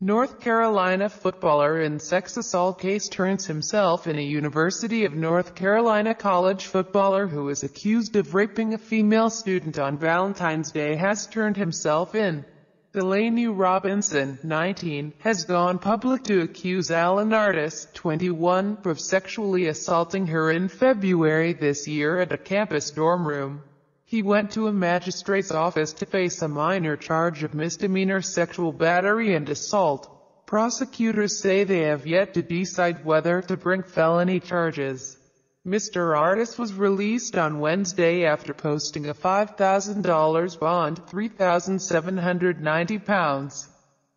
North Carolina footballer in sex assault case turns himself in. A University of North Carolina college footballer who is accused of raping a female student on Valentine's Day has turned himself in. Delaney Robinson, 19, has gone public to accuse Alan Artis, 21, of sexually assaulting her in February this year at a campus dorm room. He went to a magistrate's office to face a minor charge of misdemeanor sexual battery and assault. Prosecutors say they have yet to decide whether to bring felony charges. Mr. Artis was released on Wednesday after posting a $5,000 bond, £3,790.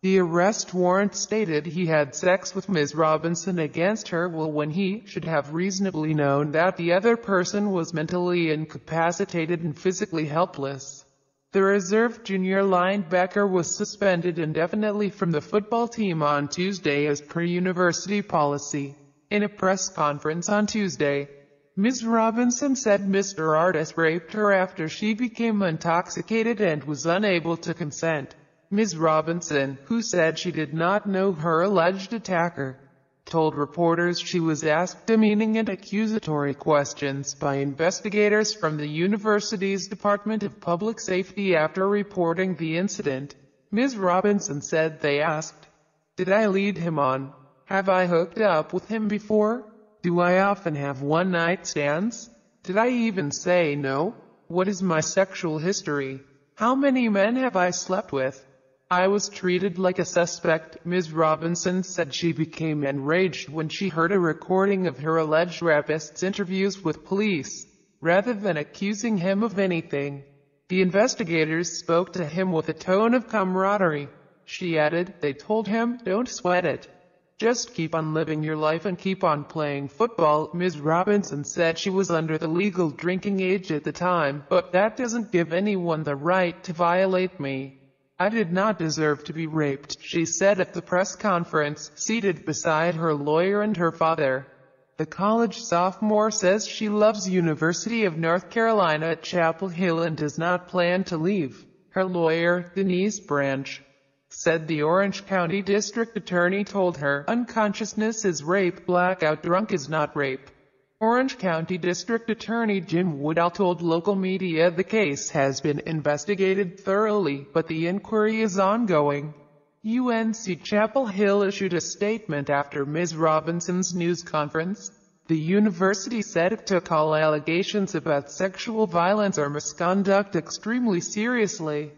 The arrest warrant stated he had sex with Ms. Robinson against her will when he should have reasonably known that the other person was mentally incapacitated and physically helpless. The reserve junior linebacker was suspended indefinitely from the football team on Tuesday as per university policy. In a press conference on Tuesday, Ms. Robinson said Mr. Artis raped her after she became intoxicated and was unable to consent. Ms. Robinson, who said she did not know her alleged attacker, told reporters she was asked demeaning and accusatory questions by investigators from the university's Department of Public Safety after reporting the incident. Ms. Robinson said they asked, "Did I lead him on? Have I hooked up with him before? Do I often have one-night stands? Did I even say no? What is my sexual history? How many men have I slept with? I was treated like a suspect." Ms. Robinson said she became enraged when she heard a recording of her alleged rapist's interviews with police, rather than accusing him of anything. The investigators spoke to him with a tone of camaraderie. She added, "They told him, don't sweat it. Just keep on living your life and keep on playing football." Ms. Robinson said she was under the legal drinking age at the time, "But that doesn't give anyone the right to violate me. I did not deserve to be raped," she said at the press conference, seated beside her lawyer and her father. The college sophomore says she loves University of North Carolina at Chapel Hill and does not plan to leave. Her lawyer, Denise Branch, said the Orange County District Attorney told her, "Unconsciousness is rape, blackout drunk is not rape." Orange County District Attorney Jim Woodall told local media the case has been investigated thoroughly, but the inquiry is ongoing. UNC Chapel Hill issued a statement after Ms. Robinson's news conference. The university said it took all allegations about sexual violence or misconduct extremely seriously.